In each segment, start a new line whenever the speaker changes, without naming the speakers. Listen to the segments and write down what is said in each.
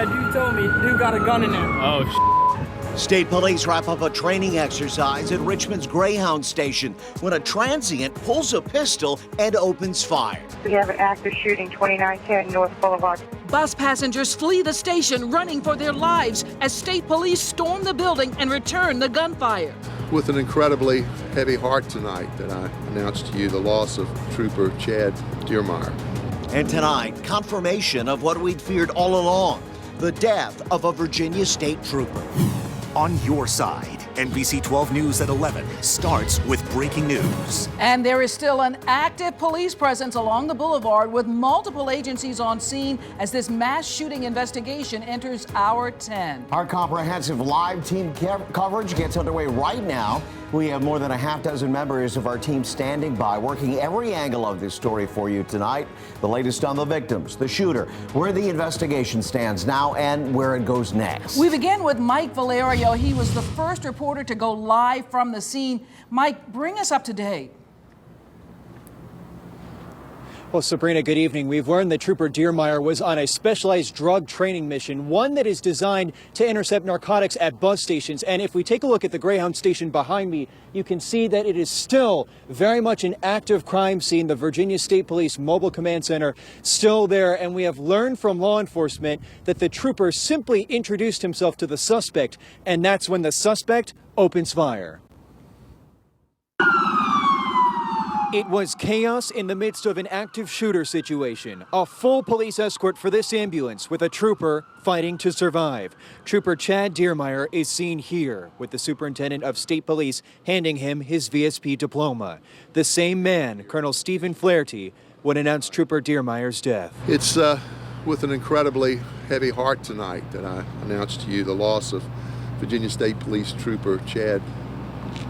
Yeah, dude told me. Dude got a gun in there.
Oh,
State police wrap up a training exercise at Richmond's Greyhound station when a transient pulls a pistol and opens fire.
We have an active shooting, 2910 North Boulevard.
Bus passengers flee the station running for their lives as state police storm the building and return the gunfire.
With an incredibly heavy heart tonight that I announce to you the loss of Trooper Chad Dearmeyer.
And tonight, confirmation of what we'd feared all along, the death of a Virginia state trooper.
On your side, NBC 12 News at 11 starts with breaking news.
And there is still an active police presence along the boulevard with multiple agencies on scene as this mass shooting investigation enters hour 10.
Our comprehensive live team coverage gets underway right now. We have more than a half dozen members of our team standing by, working every angle of this story for you tonight. The latest on the victims, the shooter, where the investigation stands now, and where it goes next.
We begin with Mike Valerio. He was the first reporter to go live from the scene. Mike, bring us up to date.
Well, Sabrina, good evening. We've learned that Trooper Dearmeyer was on a specialized drug training mission, one that is designed to intercept narcotics at bus stations. And if we take a look at the Greyhound station behind me, you can see that it is still very much an active crime scene. The Virginia State Police Mobile Command Center still there. And we have learned from law enforcement that the trooper simply introduced himself to the suspect, and that's when the suspect opens fire. It was chaos in the midst of an active shooter situation. A full police escort for this ambulance with a trooper fighting to survive. Trooper Chad Dearmeyer is seen here with the superintendent of state police handing him his VSP diploma. The same man, Colonel Stephen Flaherty, would announce Trooper Dearmeyer's death.
It's with an incredibly heavy heart tonight that I announce to you the loss of Virginia State Police Trooper Chad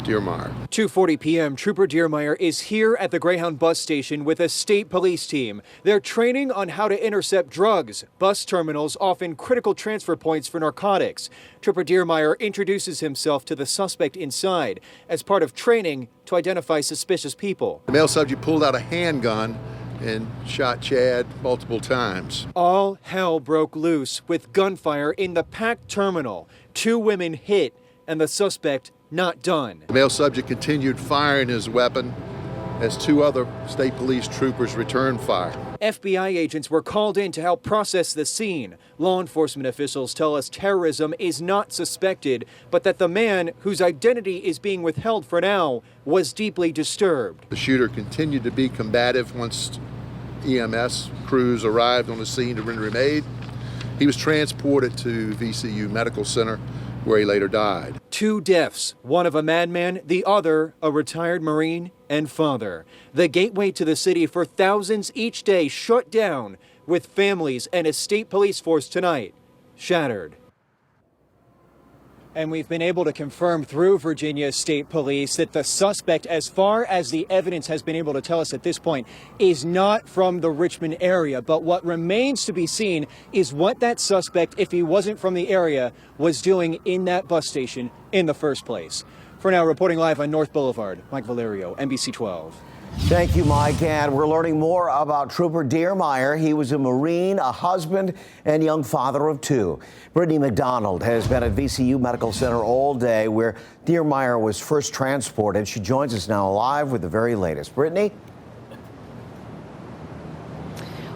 Dearmeyer.
2:40 p.m. Trooper Dearmeyer is here at the Greyhound bus station with a state police team. They're training on how to intercept drugs, bus terminals, often critical transfer points for narcotics. Trooper Dearmeyer introduces himself to the suspect inside as part of training to identify suspicious people.
The male subject pulled out a handgun and shot Chad multiple times.
All hell broke loose with gunfire in the packed terminal. 2 women hit and the suspect not done.
The male subject continued firing his weapon as 2 other state police troopers returned fire.
FBI agents were called in to help process the scene. Law enforcement officials tell us terrorism is not suspected, but that the man, whose identity is being withheld for now, was deeply disturbed.
The shooter continued to be combative once EMS crews arrived on the scene to render him aid. He was transported to VCU Medical Center, where he later died.
2 deaths, one of a madman, the other a retired Marine and father. The gateway to the city for thousands each day shut down, with families and a state police force tonight shattered. And we've been able to confirm through Virginia State Police that the suspect, as far as the evidence has been able to tell us at this point, is not from the Richmond area. But what remains to be seen is what that suspect, if he wasn't from the area, was doing in that bus station in the first place. For now, reporting live on North Boulevard, Mike Valerio, NBC 12.
Thank you, Mike. And we're learning more about Trooper Dearmeyer. He was a Marine, a husband, and young father of 2. Brittany McDonald has been at VCU Medical Center all day, where Dearmeyer was first transported. She joins us now live with the very latest. Brittany?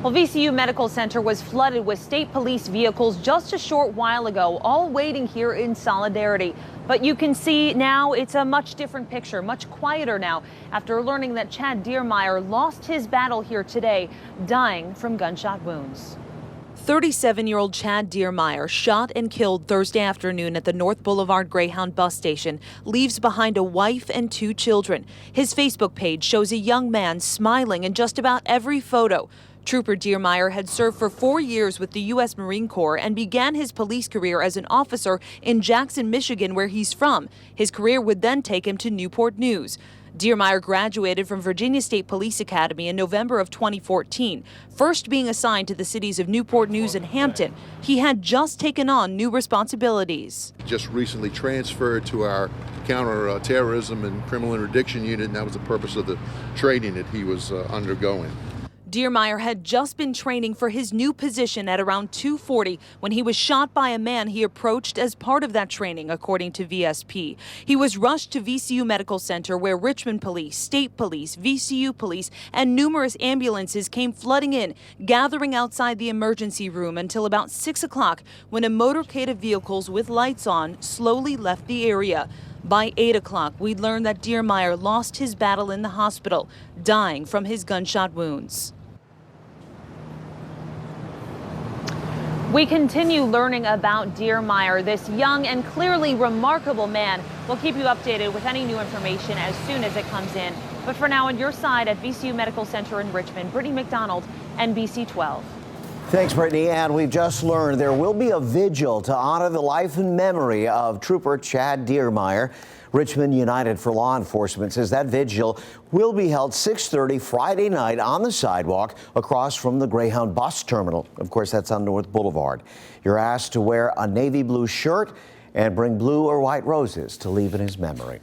Well, VCU Medical Center was flooded with state police vehicles just a short while ago, all waiting here in solidarity. But you can see now it's a much different picture, much quieter now, after learning that Chad Dearmeyer lost his battle here today, dying from gunshot wounds. 37-year-old Chad Dearmeyer, shot and killed Thursday afternoon at the North Boulevard Greyhound bus station, leaves behind a wife and 2 children. His Facebook page shows a young man smiling in just about every photo. Trooper Dearmeyer had served for 4 years with the U.S. Marine Corps and began his police career as an officer in Jackson, Michigan, where he's from. His career would then take him to Newport News. Dearmeyer graduated from Virginia State Police Academy in November of 2014, first being assigned to the cities of Newport News and Hampton. He had just taken on new responsibilities.
Just recently transferred to our counter-terrorism and criminal interdiction unit, and that was the purpose of the training that he was undergoing.
Dearmeyer had just been training for his new position at around 2:40 when he was shot by a man he approached as part of that training, according to VSP. He was rushed to VCU Medical Center, where Richmond police, state police, VCU police, and numerous ambulances came flooding in, gathering outside the emergency room until about 6 o'clock, when a motorcade of vehicles with lights on slowly left the area. By 8 o'clock, we learned that Dearmeyer lost his battle in the hospital, dying from his gunshot wounds. We continue learning about Dearmeyer, this young and clearly remarkable man. We'll keep you updated with any new information as soon as it comes in. But for now, on your side at VCU Medical Center in Richmond, Brittany McDonald, NBC 12.
Thanks, Brittany. And we've just learned there will be a vigil to honor the life and memory of Trooper Chad Dearmeyer. Richmond United for Law Enforcement says that vigil will be held 6:30 Friday night on the sidewalk across from the Greyhound bus terminal. Of course, that's on North Boulevard. You're asked to wear a navy blue shirt and bring blue or white roses to leave in his memory.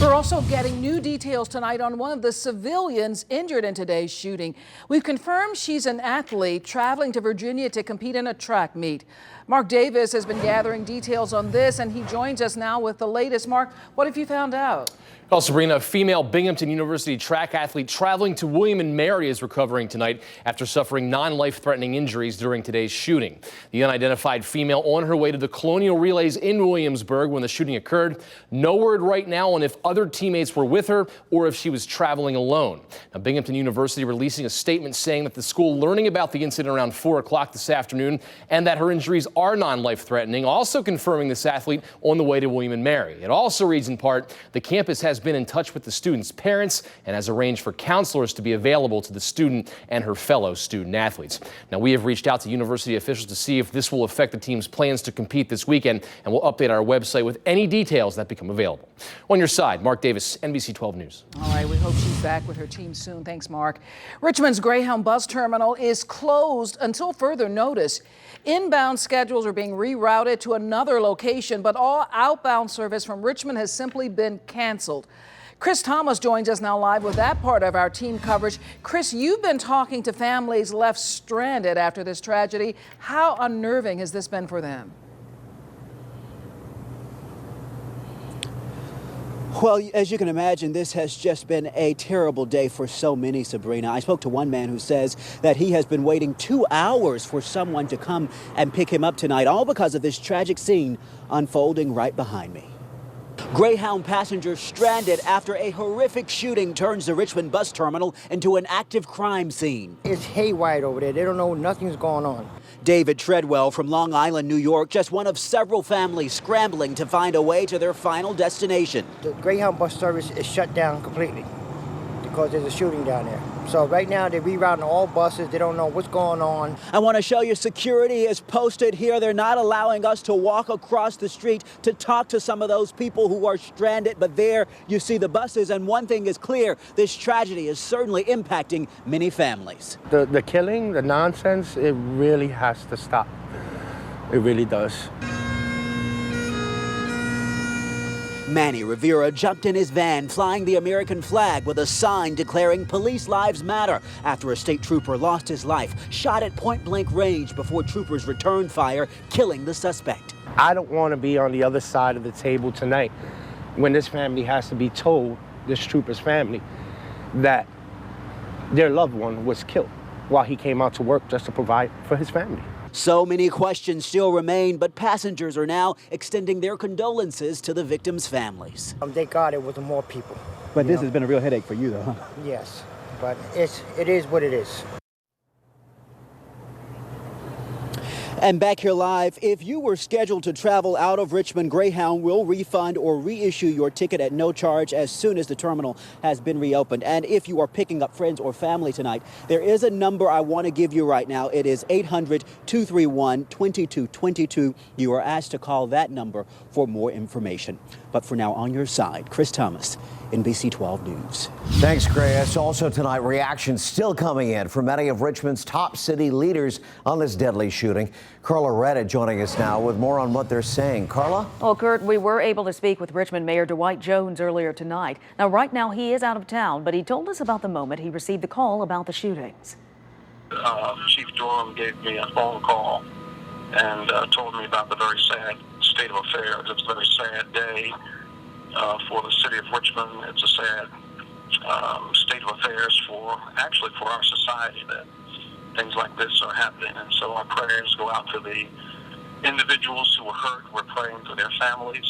We're also getting new details tonight on one of the civilians injured in today's shooting. We've confirmed she's an athlete traveling to Virginia to compete in a track meet. Mark Davis has been gathering details on this, and he joins us now with the latest. Mark, what have you found out?
Well, Sabrina, a female Binghamton University track athlete traveling to William and Mary is recovering tonight after suffering non-life-threatening injuries during today's shooting. The unidentified female on her way to the Colonial Relays in Williamsburg when the shooting occurred. No word right now on if other teammates were with her or if she was traveling alone. Now, Binghamton University releasing a statement saying that the school learning about the incident around 4 o'clock this afternoon and that her injuries are non-life-threatening, also confirming this athlete on the way to William and Mary. It also reads in part, the campus has been in touch with the student's parents and has arranged for counselors to be available to the student and her fellow student athletes. Now, we have reached out to university officials to see if this will affect the team's plans to compete this weekend, and we'll update our website with any details that become available. On your side, Mark Davis, NBC 12 News.
All right, we hope she's back with her team soon. Thanks, Mark. Richmond's Greyhound bus terminal is closed until further notice. Inbound schedules are being rerouted to another location, but all outbound service from Richmond has simply been canceled. Chris Thomas joins us now live with that part of our team coverage. Chris, you've been talking to families left stranded after this tragedy. How unnerving has this been for them?
Well, as you can imagine, this has just been a terrible day for so many, Sabrina. I spoke to one man who says that he has been waiting 2 hours for someone to come and pick him up tonight, all because of this tragic scene unfolding right behind me. Greyhound passengers stranded after a horrific shooting turns the Richmond bus terminal into an active crime scene.
It's haywire over there. They don't know nothing's going on.
David Treadwell from Long Island, New York, just one of several families scrambling to find a way to their final destination.
The Greyhound bus service is shut down completely because there's a shooting down there. So right now they're rerouting all buses. They don't know what's going on.
I want to show you security is posted here. They're not allowing us to walk across the street to talk to some of those people who are stranded. But there you see the buses. And one thing is clear, this tragedy is certainly impacting many families.
The killing, the nonsense, it really has to stop. It really does.
Manny Rivera jumped in his van flying the American flag with a sign declaring police lives matter after a state trooper lost his life, shot at point-blank range before troopers returned fire, killing the suspect.
I don't want to be on the other side of the table tonight when this family has to be told, this trooper's family, that their loved one was killed while he came out to work just to provide for his family.
So many questions still remain, but passengers are now extending their condolences to the victims' families.
Thank God it wasn't more people.
But this has been a real headache for you, though, huh?
Yes, but it is what it is.
And back here live, if you were scheduled to travel out of Richmond, Greyhound will refund or reissue your ticket at no charge as soon as the terminal has been reopened. And if you are picking up friends or family tonight, there is a number I want to give you right now. It is 800-231-2222. You are asked to call that number for more information. But for now, on your side, Chris Thomas, NBC 12 News.
Thanks, Chris. Also tonight, reactions still coming in from many of Richmond's top city leaders on this deadly shooting. Carla Retta joining us now with more on what they're saying. Carla?
Well, Kurt, we were able to speak with Richmond Mayor Dwight Jones earlier tonight. Now, right now, he is out of town, but he told us about the moment he received the call about the shootings.
Chief Durham gave me a phone call and told me about the very sad state of affairs. It's a very sad day for the city of Richmond. It's a sad state of affairs for our society that things like this are happening. And so our prayers go out to the individuals who were hurt. We're praying for their families.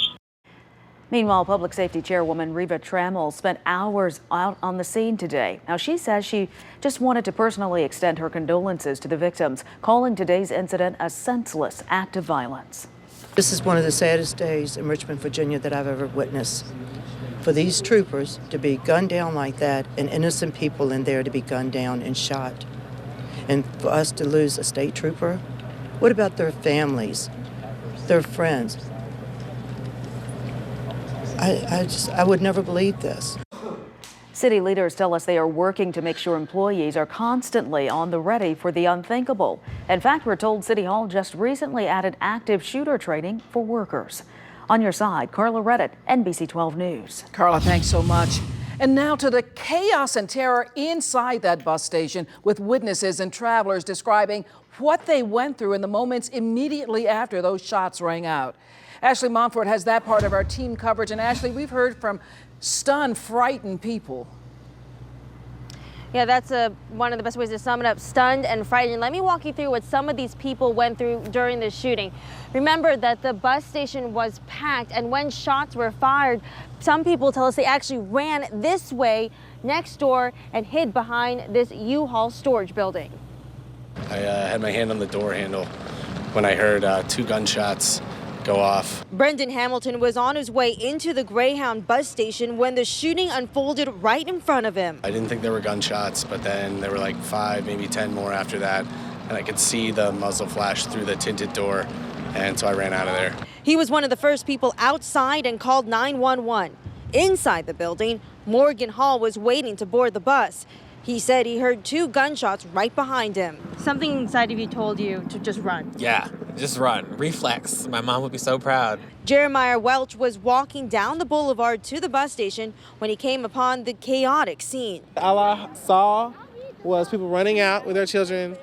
Meanwhile, Public Safety Chairwoman Reva Trammell spent hours out on the scene today. Now, she says she just wanted to personally extend her condolences to the victims, calling today's incident a senseless act of violence.
This is one of the saddest days in Richmond, Virginia that I've ever witnessed. For these troopers to be gunned down like that and innocent people in there to be gunned down and shot. And for us to lose a state trooper, what about their families, their friends? I would never believe this.
City leaders tell us they are working to make sure employees are constantly on the ready for the unthinkable. In fact, we're told City Hall just recently added active shooter training for workers. On your side, Carla Reddit, NBC 12 News.
Carla, thanks so much. And now to the chaos and terror inside that bus station, with witnesses and travelers describing what they went through in the moments immediately after those shots rang out. Ashley Montfort has that part of our team coverage. And Ashley, we've heard from stunned, frightened people.
Yeah, that's one of the best ways to sum it up, stunned and frightened. Let me walk you through what some of these people went through during the shooting. Remember that the bus station was packed, and when shots were fired, some people tell us they actually ran this way next door and hid behind this U-Haul storage building.
I had my hand on the door handle when I heard 2 gunshots go off.
Brendan Hamilton was on his way into the Greyhound bus station when the shooting unfolded right in front of him.
I didn't think there were gunshots, but then there were like 5, maybe 10 more after that, and I could see the muzzle flash through the tinted door, and so I ran out of there.
He was one of the first people outside and called 911. Inside the building, Morgan Hall was waiting to board the bus. He said he heard 2 gunshots right behind him. Something inside of you told you to just run.
Yeah, just run. Reflex. My mom would be so proud.
Jeremiah Welch was walking down the boulevard to the bus station when he came upon the chaotic scene.
All I saw was people running out with their children,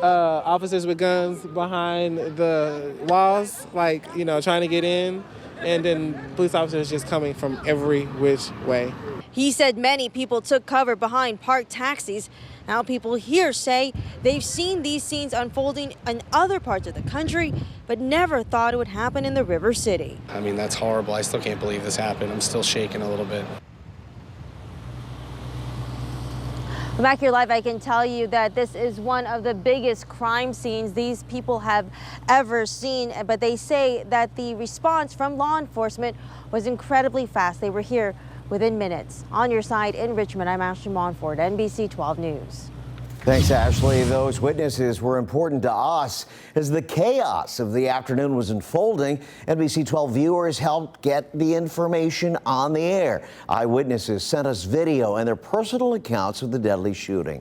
officers with guns behind the walls, like, you know, trying to get in, and then police officers just coming from every which way.
He said many people took cover behind parked taxis. Now people here say they've seen these scenes unfolding in other parts of the country, but never thought it would happen in the River City.
I mean, that's horrible. I still can't believe this happened. I'm still shaking a little bit.
Well, back here live, I can tell you that this is one of the biggest crime scenes these people have ever seen, but they say that the response from law enforcement was incredibly fast. They were here within minutes. On your side in Richmond, I'm Ashley Montfort, NBC 12 News.
Thanks, Ashley. Those witnesses were important to us as the chaos of the afternoon was unfolding. NBC 12 viewers helped get the information on the air. Eyewitnesses sent us video and their personal accounts of the deadly shooting.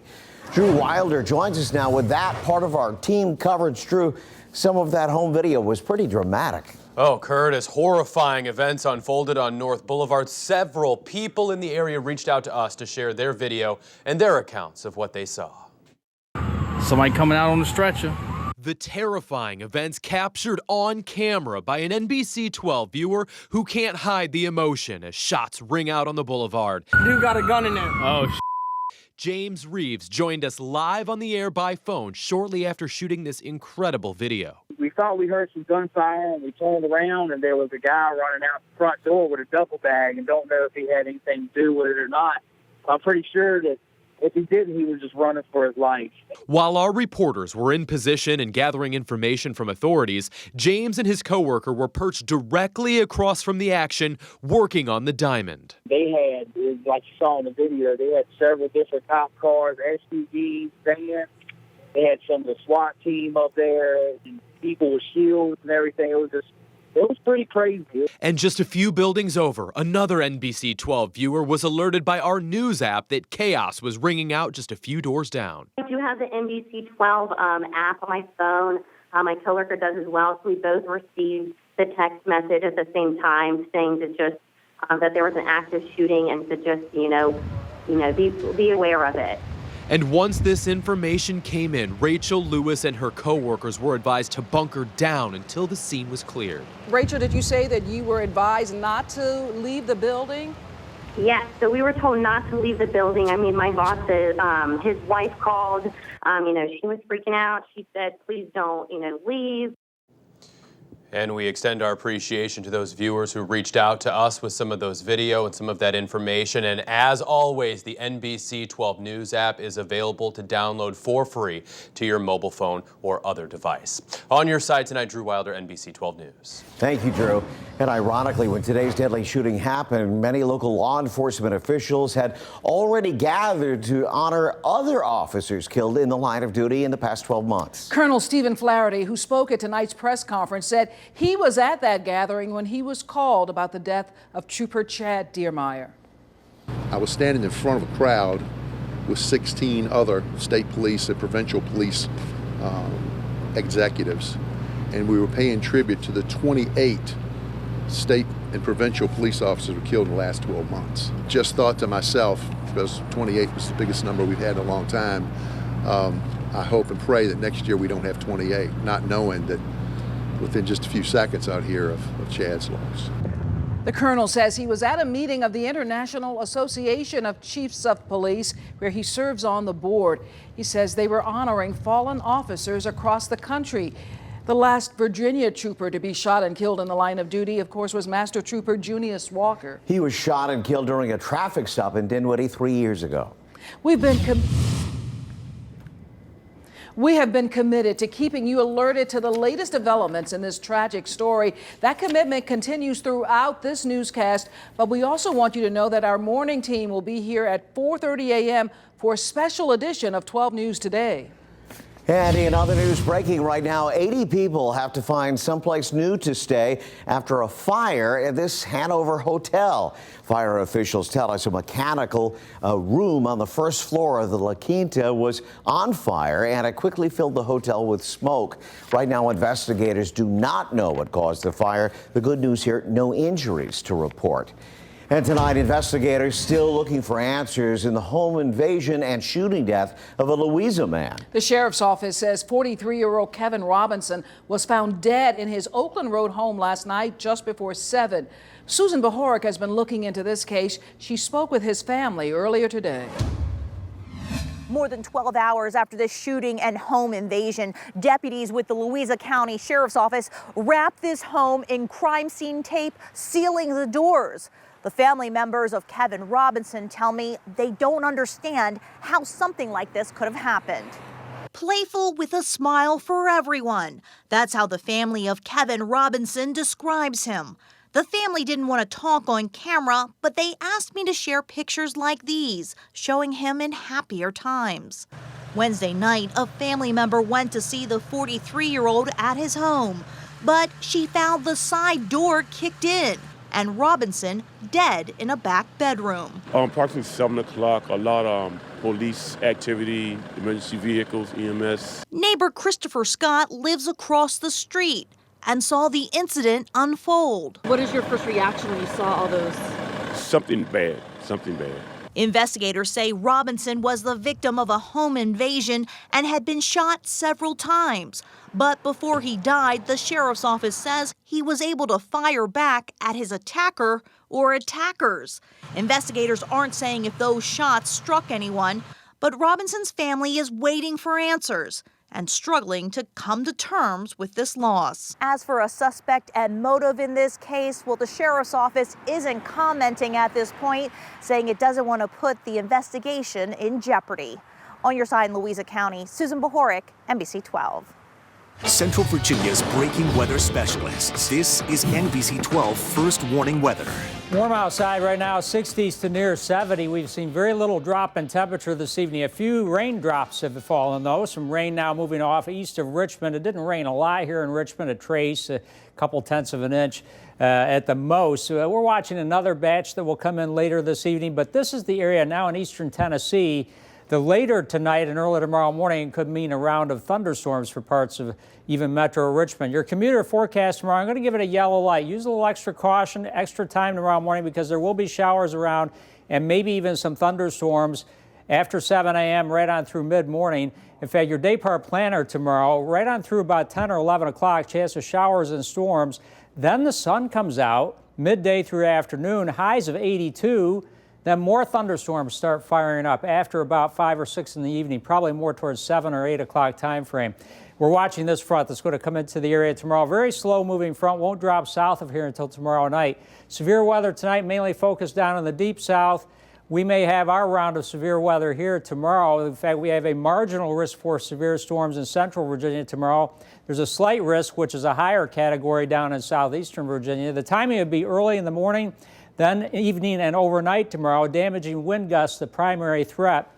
Drew Wilder joins us now with that part of our team coverage. Drew, some of that home video was pretty dramatic.
Oh, Kurt, as horrifying events unfolded on North Boulevard, several people in the area reached out to us to share their video and their accounts of what they saw.
Somebody coming out on the stretcher.
The terrifying events captured on camera by an NBC 12 viewer who can't hide the emotion as shots ring out on the boulevard.
Dude got a gun in there. Oh,
James Reeves joined us live on the air by phone shortly after shooting this incredible video.
We thought we heard some gunfire, and we turned around, and there was a guy running out the front door with a duffel bag, and don't know if he had anything to do with it or not. I'm pretty sure that if he didn't, he was just running for his life.
While our reporters were in position and gathering information from authorities, James and his coworker were perched directly across from the action, working on the diamond.
They had, like you saw in the video, they had several different cop cars, SUVs, vans. They had some of the SWAT team up there, and people with shields and everything. It was pretty crazy.
And just a few buildings over, another NBC 12 viewer was alerted by our news app that chaos was ringing out just a few doors down.
I do have the NBC 12 app on my phone. My coworker does as well. So we both received the text message at the same time saying to just that there was an active shooting and to just, be aware of it.
And once this information came in, Rachel Lewis and her co-workers were advised to bunker down until the scene was cleared.
Rachel, did you say that you were advised not to leave the building?
Yes, so we were told not to leave the building. I mean, my boss said, his wife called, she was freaking out. She said, please don't, leave.
And we extend our appreciation to those viewers who reached out to us with some of those video and some of that information. And as always, the NBC 12 News app is available to download for free to your mobile phone or other device. On your side tonight, Drew Wilder, NBC 12 News.
Thank you, Drew. And ironically, when today's deadly shooting happened, many local law enforcement officials had already gathered to honor other officers killed in the line of duty in the past 12 months.
Colonel Stephen Flaherty, who spoke at tonight's press conference, said he was at that gathering when he was called about the death of Trooper Chad Deermeyer.
I was standing in front of a crowd with 16 other state police and provincial police executives, and we were paying tribute to the 28 state and provincial police officers who were killed in the last 12 months. Just thought to myself, because 28 was the biggest number we've had in a long time, I hope and pray that next year we don't have 28, not knowing that within just a few seconds out here of Chad's loss.
The colonel says he was at a meeting of the International Association of Chiefs of Police, where he serves on the board. He says they were honoring fallen officers across the country. The last Virginia trooper to be shot and killed in the line of duty, of course, was Master Trooper Junius Walker.
He was shot and killed during a traffic stop in Dinwiddie 3 years ago.
We have been committed to keeping you alerted to the latest developments in this tragic story. That commitment continues throughout this newscast, but we also want you to know that our morning team will be here at 4:30 a.m. for a special edition of 12 News Today.
And in other news breaking right now, 80 people have to find someplace new to stay after a fire at this Hanover hotel. Fire officials tell us a mechanical room on the first floor of the La Quinta was on fire, and it quickly filled the hotel with smoke. Right now, investigators do not know what caused the fire. The good news here, no injuries to report. And tonight, investigators still looking for answers in the home invasion and shooting death of a Louisa man.
The sheriff's office says 43-year-old Kevin Robinson was found dead in his Oakland Road home last night just before 7. Susan Bohoric has been looking into this case. She spoke with his family earlier today.
More than 12 hours after this shooting and home invasion, deputies with the Louisa County Sheriff's Office wrapped this home in crime scene tape, sealing the doors. The family members of Kevin Robinson tell me they don't understand how something like this could have happened. Playful with a smile for everyone. That's how the family of Kevin Robinson describes him. The family didn't want to talk on camera, but they asked me to share pictures like these, showing him in happier times. Wednesday night, a family member went to see the 43-year-old at his home, but she found the side door kicked in and Robinson dead in a back bedroom.
Approximately 7 o'clock, a lot of police activity, emergency vehicles, EMS.
Neighbor Christopher Scott lives across the street and saw the incident unfold.
What is your first reaction when you saw all those?
Something bad, something bad.
Investigators say Robinson was the victim of a home invasion and had been shot several times. But before he died, the sheriff's office says he was able to fire back at his attacker or attackers. Investigators aren't saying if those shots struck anyone, but Robinson's family is waiting for answers and struggling to come to terms with this loss. As for a suspect and motive in this case, well, the sheriff's office isn't commenting at this point, saying it doesn't want to put the investigation in jeopardy. On your side in Louisa County, Susan Bohoric, NBC 12.
Central Virginia's breaking weather specialists. This is NBC 12 First Warning Weather.
Warm outside right now, 60s to near 70. We've seen very little drop in temperature this evening. A few raindrops have fallen, though. Some rain now moving off east of Richmond. It didn't rain a lot here in Richmond, a trace, a couple tenths of an inch at the most. We're watching another batch that will come in later this evening, but this is the area now in eastern Tennessee. The later tonight and early tomorrow morning could mean a round of thunderstorms for parts of even Metro Richmond. Your commuter forecast tomorrow, I'm going to give it a yellow light. Use a little extra caution, extra time tomorrow morning because there will be showers around and maybe even some thunderstorms after 7 a.m. right on through mid-morning. In fact, your day part planner tomorrow, right on through about 10 or 11 o'clock, chance of showers and storms. Then the sun comes out midday through afternoon, highs of 82. Then more thunderstorms start firing up after about 5 or 6 in the evening, probably more towards 7 or 8 o'clock time frame. We're watching this front that's going to come into the area tomorrow. Very slow moving front, won't drop south of here until tomorrow night. Severe weather tonight, mainly focused down in the deep south. We may have our round of severe weather here tomorrow. In fact, we have a marginal risk for severe storms in central Virginia tomorrow. There's a slight risk, which is a higher category down in southeastern Virginia. The timing would be early in the morning, then evening and overnight tomorrow. Damaging wind gusts, the primary threat.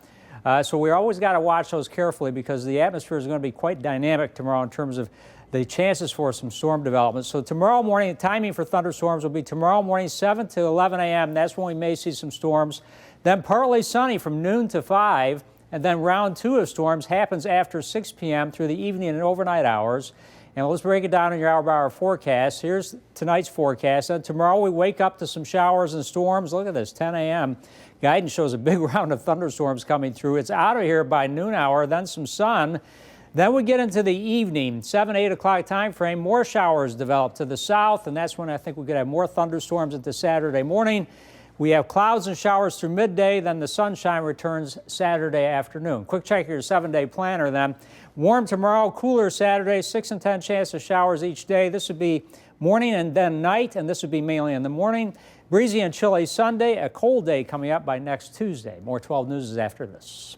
So we always got to watch those carefully because the atmosphere is going to be quite dynamic tomorrow in terms of the chances for some storm development. So tomorrow morning, the timing for thunderstorms will be tomorrow morning, 7 to 11 a.m. That's when we may see some storms. Then partly sunny from noon to 5, and then round 2 of storms happens after 6 p.m. through the evening and overnight hours. And let's break it down in your hour-by-hour forecast. Here's tonight's forecast. And tomorrow we wake up to some showers and storms. Look at this, 10 a.m. Guidance shows a big round of thunderstorms coming through. It's out of here by noon hour, then some sun. Then we get into the evening, 7, 8 o'clock time frame. More showers develop to the south, and that's when I think we could have more thunderstorms into Saturday morning. We have clouds and showers through midday, then the sunshine returns Saturday afternoon. Quick check your 7-day planner then. Warm tomorrow, cooler Saturday, 6 and 10 chance of showers each day. This would be morning and then night, and this would be mainly in the morning. Breezy and chilly Sunday, a cold day coming up by next Tuesday. More 12 News is after this.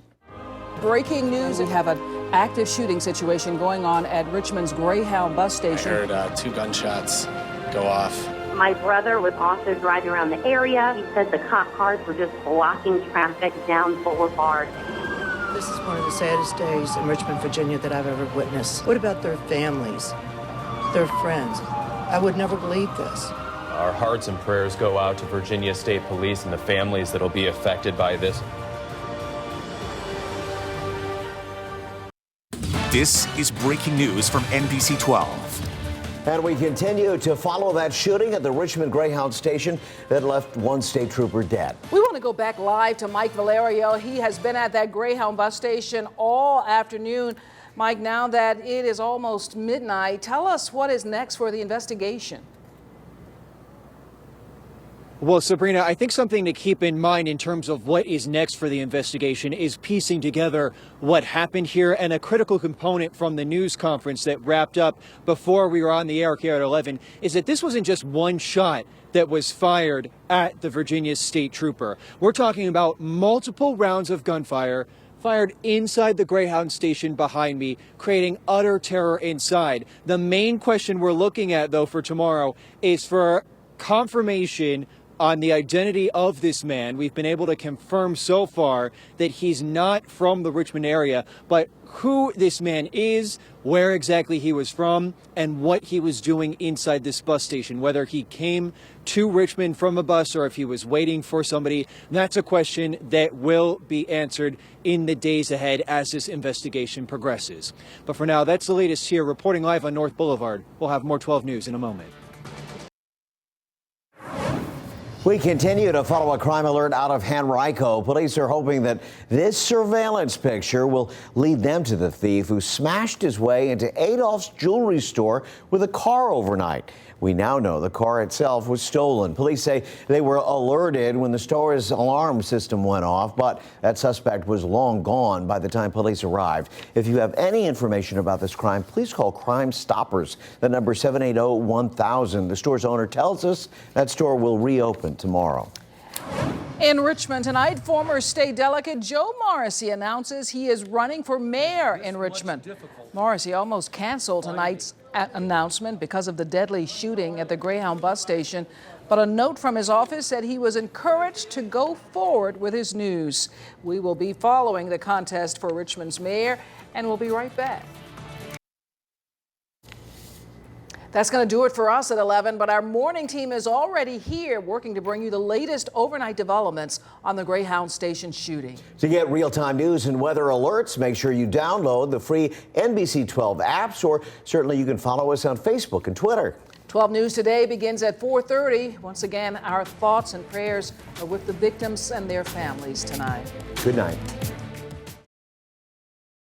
Breaking news, we have an active shooting situation going on at Richmond's Greyhound bus station.
I heard 2 gunshots go off.
My brother was also driving around the area. He said the cop cars were just blocking traffic down Boulevard.
This is one of the saddest days in Richmond, Virginia that I've ever witnessed. What about their families, their friends? I would never believe this.
Our hearts and prayers go out to Virginia State Police and the families that will be affected by this.
This is breaking news from NBC 12.
And we continue to follow that shooting at the Richmond Greyhound station that left one state trooper dead.
We want to go back live to Mike Valerio. He has been at that Greyhound bus station all afternoon. Mike, now that it is almost midnight, tell us what is next for the investigation.
Well, Sabrina, I think something to keep in mind in terms of what is next for the investigation is piecing together what happened here, and a critical component from the news conference that wrapped up before we were on the air here at 11 is that this wasn't just one shot that was fired at the Virginia State Trooper. We're talking about multiple rounds of gunfire fired inside the Greyhound station behind me, creating utter terror inside. The main question we're looking at, though, for tomorrow is for confirmation on the identity of this man. We've been able to confirm so far that he's not from the Richmond area, but who this man is, where exactly he was from, and what he was doing inside this bus station, whether he came to Richmond from a bus or if he was waiting for somebody. That's a question that will be answered in the days ahead as this investigation progresses. But for now, that's the latest here. Reporting live on North Boulevard. We'll have more 12 News in a moment.
We continue to follow a crime alert out of Henrico. Police are hoping that this surveillance picture will lead them to the thief who smashed his way into Adolph's jewelry store with a car overnight. We now know the car itself was stolen. Police say they were alerted when the store's alarm system went off, but that suspect was long gone by the time police arrived. If you have any information about this crime, please call Crime Stoppers. The number 780-1000. The store's owner tells us that store will reopen tomorrow.
In Richmond tonight, former state delegate Joe Morrissey announces he is running for mayor in Richmond. Morrissey almost canceled tonight's announcement because of the deadly shooting at the Greyhound bus station, but a note from his office said he was encouraged to go forward with his news. We will be following the contest for Richmond's mayor, and we'll be right back. That's going to do it for us at 11, but our morning team is already here working to bring you the latest overnight developments on the Greyhound station shooting.
To get real-time news and weather alerts, make sure you download the free NBC 12 apps, or certainly you can follow us on Facebook and Twitter.
12 News Today begins at 4:30. Once again, our thoughts and prayers are with the victims and their families tonight.
Good night.